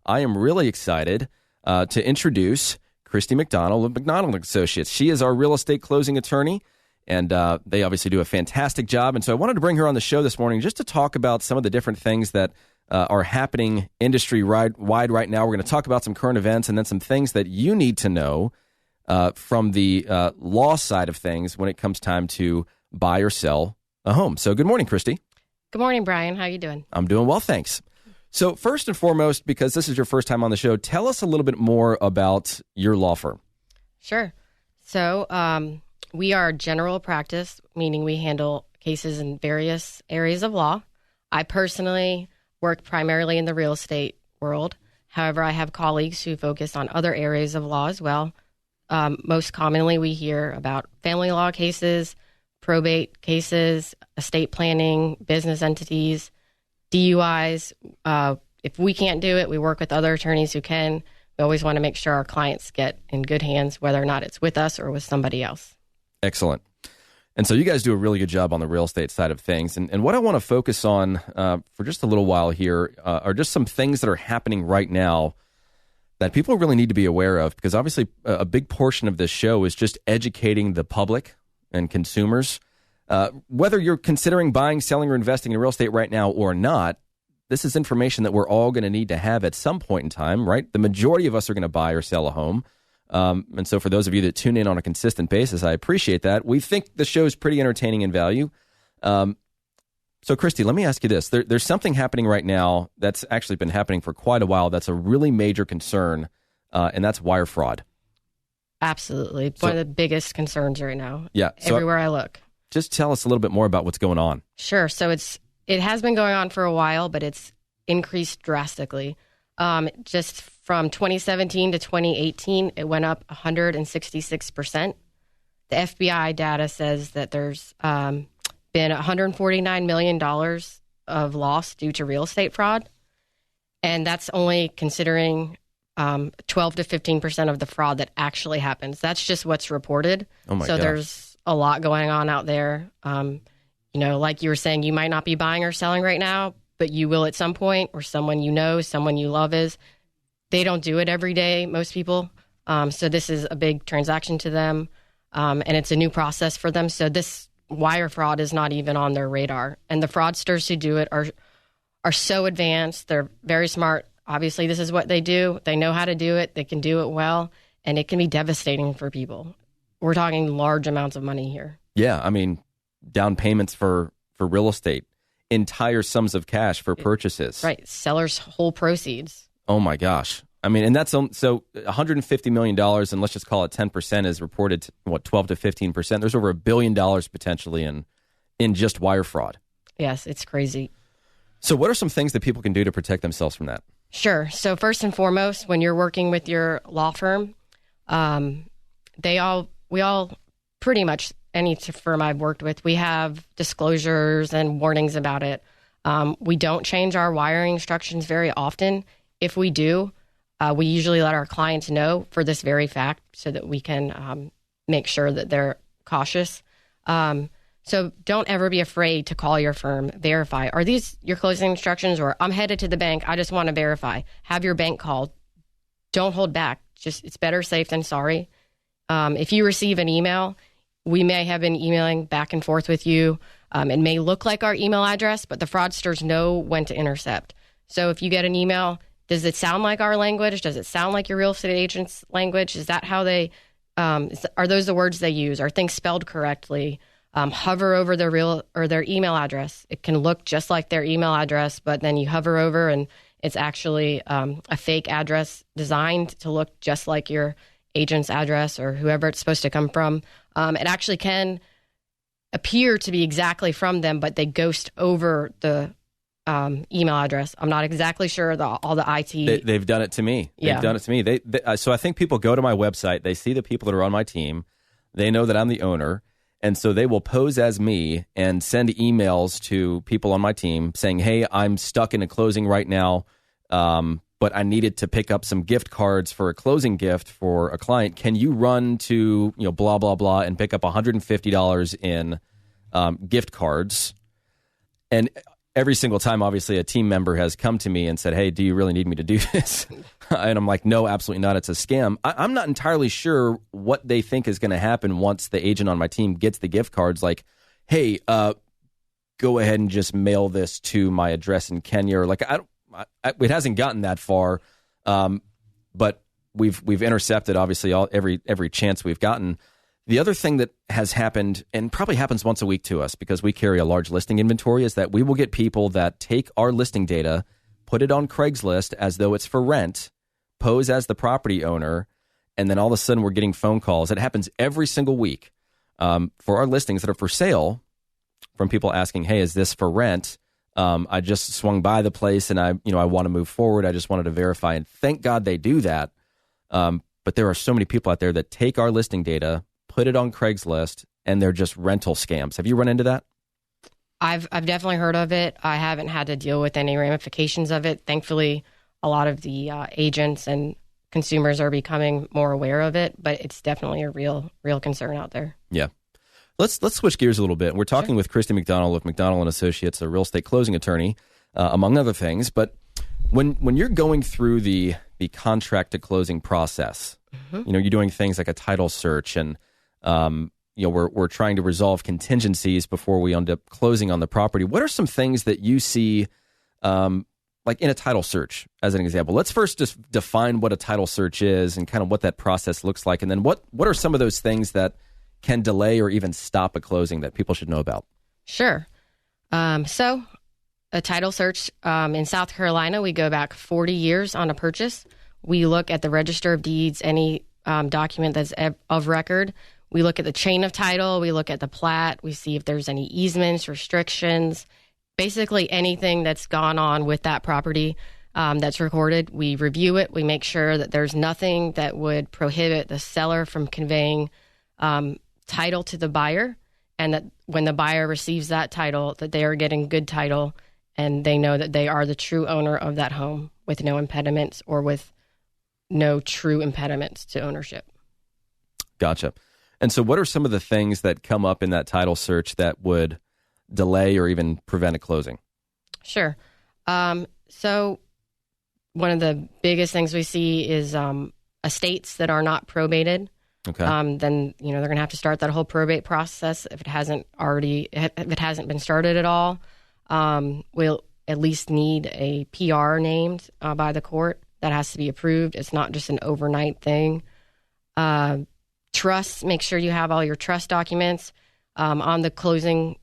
I am really excited to introduce Christie McDonnell of McDonnell Associates. She is our real estate closing attorney, and they obviously do a fantastic job. And so I wanted to bring her on the show this morning just to talk about some of the different things that are happening industry-wide right now. We're going to talk about some current events and then some things that you need to know from the law side of things when it comes time to buy or sell a home. So good morning, Christie. Good morning, Brian. How you doing? I'm doing well, thanks. So first and foremost, because this is your first time on the show, tell us a little bit more about your law firm. Sure. So we are general practice, meaning we handle cases in various areas of law. I personally work primarily in the real estate world. However, I have colleagues who focus on other areas of law as well. Most commonly, we hear about family law cases, probate cases, estate planning, business entities, DUIs. If we can't do it, we work with other attorneys who can. We always want to make sure our clients get in good hands, whether or not it's with us or with somebody else. Excellent. And so you guys do a really good job on the real estate side of things. And what I want to focus on for just a little while here are just some things that are happening right now that people really need to be aware of, because obviously a big portion of this show is just educating the public and consumers. Whether you're considering buying, selling, or investing in real estate right now or not, this is information that we're all going to need to have at some point in time, right? The majority of us are going to buy or sell a home. And so for those of you that tune in on a consistent basis, I appreciate that. We think the show is pretty entertaining in value. So Christie, let me ask you this. There's something happening right now that's actually been happening for quite a while that's a really major concern, and that's wire fraud. Absolutely. One of the biggest concerns right now. Yeah. Everywhere I look. Just tell us a little bit more about what's going on. Sure. So it has been going on for a while, but it's increased drastically. Just from 2017 to 2018, it went up 166%. The FBI data says that there's been $149 million of loss due to real estate fraud. And that's only considering 12 to 15% of the fraud that actually happens. That's just what's reported. Oh my gosh. There's a lot going on out there. Like you were saying, you might not be buying or selling right now, but you will at some point, or someone you know, someone you love is. They don't do it every day, most people. So this is a big transaction to them, and it's a new process for them. So this wire fraud is not even on their radar. And the fraudsters who do it are so advanced. They're very smart. Obviously, this is what they do. They know how to do it. They can do it well, and it can be devastating for people. We're talking large amounts of money here. Yeah, I mean, Down payments for real estate, entire sums of cash for purchases. Right. Sellers' whole proceeds. Oh, my gosh. I mean, and that's so $150 million, and let's just call it 10% is reported, 12 to 15%. There's over $1 billion potentially in just wire fraud. Yes, it's crazy. So what are some things that people can do to protect themselves from that? Sure. So first and foremost, when you're working with your law firm, we all pretty much, any firm I've worked with, we have disclosures and warnings about it. We don't change our wiring instructions very often. If we do, we usually let our clients know for this very fact so that we can make sure that they're cautious. So don't ever be afraid to call your firm, verify. Are these your closing instructions? Or I'm headed to the bank, I just want to verify. Have your bank called. Don't hold back. It's better safe than sorry. If you receive an email, we may have been emailing back and forth with you. It may look like our email address, but the fraudsters know when to intercept. So if you get an email, does it sound like our language? Does it sound like your real estate agent's language? Is that how they, are those the words they use? Are things spelled correctly? Hover over their email address. It can look just like their email address, but then you hover over and it's actually a fake address designed to look just like your agent's address or whoever it's supposed to come from. It actually can appear to be exactly from them, but they ghost over the email address. I'm not exactly sure all the IT. They've done it to me. They've done it to me. So I think people go to my website. They see the people that are on my team. They know that I'm the owner. And so they will pose as me and send emails to people on my team saying, hey, I'm stuck in a closing right now, but I needed to pick up some gift cards for a closing gift for a client. Can you run to, blah, blah, blah, and pick up $150 in gift cards? And every single time, obviously, a team member has come to me and said, hey, do you really need me to do this? And I'm like, no, absolutely not. It's a scam. I'm not entirely sure what they think is going to happen once the agent on my team gets the gift cards. Like, hey, go ahead and just mail this to my address in Kenya. Or like, it hasn't gotten that far, but we've intercepted, obviously, every chance we've gotten. The other thing that has happened, and probably happens once a week to us because we carry a large listing inventory, is that we will get people that take our listing data, put it on Craigslist as though it's for rent, pose as the property owner, and then all of a sudden we're getting phone calls. It happens every single week for our listings that are for sale from people asking, hey, is this for rent? I just swung by the place and I want to move forward. I just wanted to verify. And thank God they do that. But there are so many people out there that take our listing data, put it on Craigslist, and they're just rental scams. Have you run into that? I've definitely heard of it. I haven't had to deal with any ramifications of it. Thankfully, a lot of the agents and consumers are becoming more aware of it, but it's definitely a real concern out there. Yeah. Let's switch gears a little bit. We're talking with Christie McDonnell of McDonnell and Associates, a real estate closing attorney, among other things. But when you're going through the contract to closing process, you're doing things like a title search, and we're trying to resolve contingencies before we end up closing on the property. What are some things that you see, like in a title search, as an example? Let's first just define what a title search is and kind of what that process looks like, and then what are some of those things that can delay or even stop a closing that people should know about? Sure. So a title search in South Carolina, we go back 40 years on a purchase. We look at the Register of Deeds, any document that's of record. We look at the chain of title. We look at the plat. We see if there's any easements, restrictions, basically anything that's gone on with that property that's recorded. We review it. We make sure that there's nothing that would prohibit the seller from conveying title to the buyer, and that when the buyer receives that title, that they are getting good title and they know that they are the true owner of that home with no impediments or with no true impediments to ownership. Gotcha. And so what are some of the things that come up in that title search that would delay or even prevent a closing? Sure. So one of the biggest things we see is estates that are not probated. Okay. Then they're going to have to start that whole probate process if it hasn't been started at all. We'll at least need a PR named by the court that has to be approved. It's not just an overnight thing. Trusts, make sure you have all your trust documents on the closing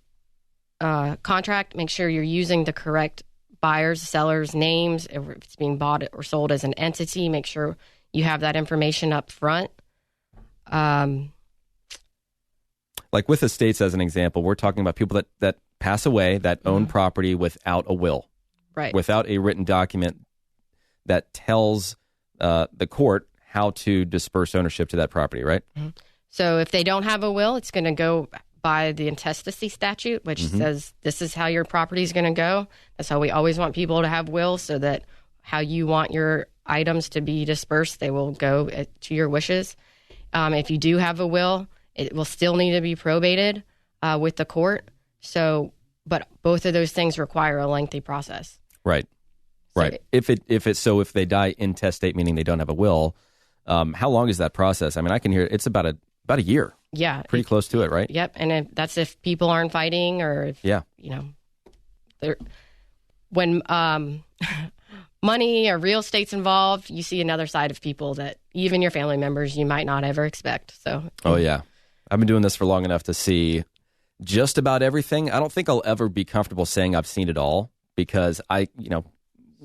contract. Make sure you're using the correct buyers, sellers' names. If it's being bought or sold as an entity, make sure you have that information up front. Like with estates, as an example, we're talking about people that pass away, that own property without a will, right? Without a written document that tells the court how to disperse ownership to that property, right? Mm-hmm. So if they don't have a will, it's going to go by the intestacy statute, which says this is how your property is going to go. That's how we always want people to have wills, so that how you want your items to be dispersed, they will go to your wishes. If you do have a will, it will still need to be probated with the court. So, but both of those things require a lengthy process. Right. Right. So if they die intestate, meaning they don't have a will, how long is that process? I mean, I can hear it's about a year. Yeah. Pretty close to it, right? Yep. And that's if people aren't fighting, or if, when money or real estate's involved, you see another side of people that even your family members you might not ever expect. So. Oh yeah. I've been doing this for long enough to see just about everything. I don't think I'll ever be comfortable saying I've seen it all, because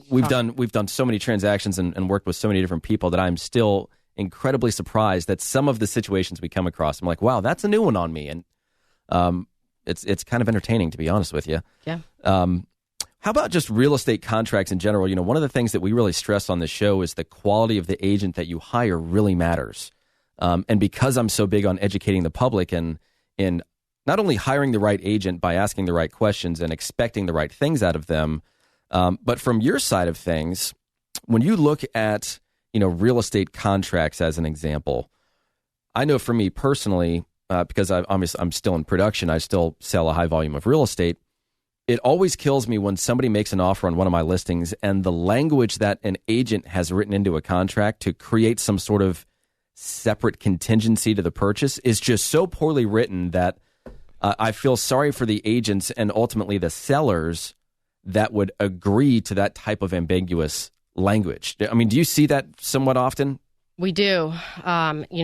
we've done so many transactions and worked with so many different people that I'm still incredibly surprised that some of the situations we come across, I'm like, wow, that's a new one on me. And it's kind of entertaining, to be honest with you. Yeah. How about just real estate contracts in general? One of the things that we really stress on this show is the quality of the agent that you hire really matters. And because I'm so big on educating the public and in not only hiring the right agent by asking the right questions and expecting the right things out of them, but from your side of things, when you look at real estate contracts as an example, I know for me personally, because I'm still in production, I still sell a high volume of real estate. it always kills me when somebody makes an offer on one of my listings and the language that an agent has written into a contract to create some sort of separate contingency to the purchase is just so poorly written that I feel sorry for the agents and ultimately the sellers that would agree to that type of ambiguous language. I mean, do you see that somewhat often? We do. In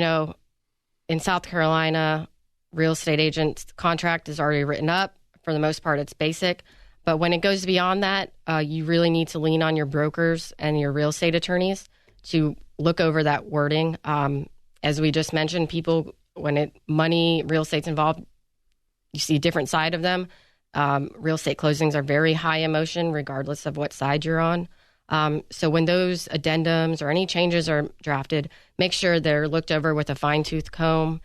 South Carolina, real estate agent's contract is already written up. For the most part, it's basic. But when it goes beyond that, you really need to lean on your brokers and your real estate attorneys to look over that wording. As we just mentioned, people, when real estate's involved, you see a different side of them. Real estate closings are very high emotion, regardless of what side you're on. So when those addendums or any changes are drafted, make sure they're looked over with a fine-tooth comb.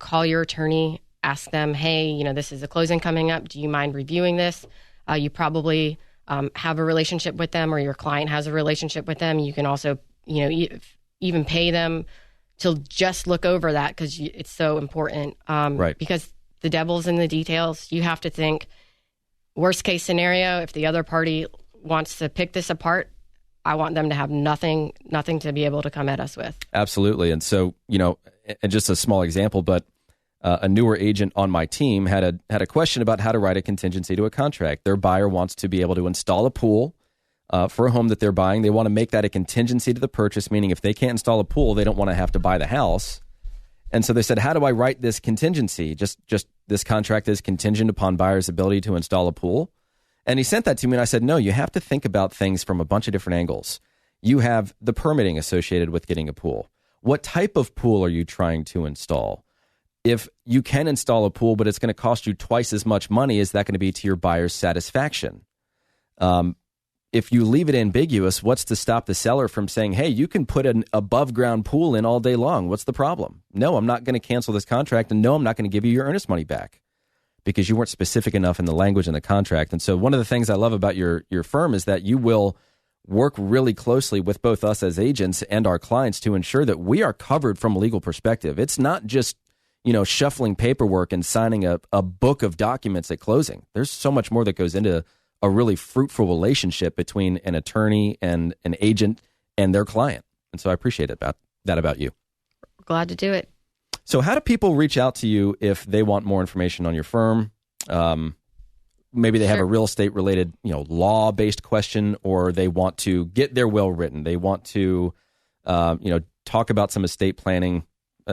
Call your attorney, ask them, hey, this is a closing coming up. Do you mind reviewing this? You probably have a relationship with them, or your client has a relationship with them. You can also, even pay them to just look over that because it's so important. Right. Because the devil's in the details. You have to think, worst case scenario, if the other party wants to pick this apart, I want them to have nothing to be able to come at us with. Absolutely. And so, and just a small example, but a newer agent on my team had a question about how to write a contingency to a contract. Their buyer wants to be able to install a pool for a home that they're buying. They want to make that a contingency to the purchase, meaning if they can't install a pool, they don't want to have to buy the house. And so they said, how do I write this contingency? Just this contract is contingent upon buyer's ability to install a pool. And he sent that to me, and I said, no, you have to think about things from a bunch of different angles. You have the permitting associated with getting a pool. What type of pool are you trying to install? If you can install a pool, but it's going to cost you twice as much money, is that going to be to your buyer's satisfaction? If you leave it ambiguous, what's to stop the seller from saying, hey, you can put an above-ground pool in all day long. What's the problem? No, I'm not going to cancel this contract, and no, I'm not going to give you your earnest money back because you weren't specific enough in the language in the contract. And so one of the things I love about your firm is that you will work really closely with both us as agents and our clients to ensure that we are covered from a legal perspective. It's not just, shuffling paperwork and signing a book of documents at closing. There's so much more that goes into a really fruitful relationship between an attorney and an agent and their client. And so I appreciate that about you. Glad to do it. So how do people reach out to you if they want more information on your firm? Maybe they have a real estate related, law-based question, or they want to get their will written. They want to, talk about some estate planning,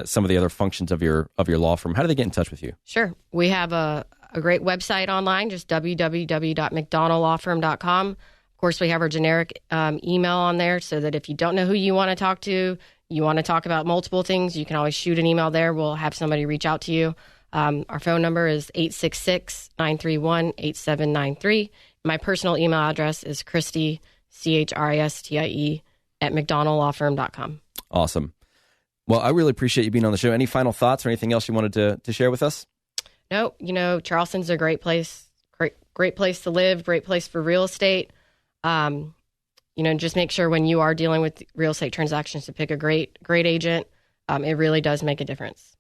some of the other functions of your law firm. How do they get in touch with you? Sure. We have a great website online, just www.mcdonnelllawfirm.com. Of course, we have our generic email on there so that if you don't know who you want to talk to, you want to talk about multiple things, you can always shoot an email there. We'll have somebody reach out to you. Our phone number is 866-931-8793. My personal email address is Christie, Christie, at McDonnelllawfirm.com. Awesome. Well, I really appreciate you being on the show. Any final thoughts or anything else you wanted to share with us? No, Charleston's a great place, great place to live, great place for real estate. Just make sure when you are dealing with real estate transactions to pick a great agent. It really does make a difference.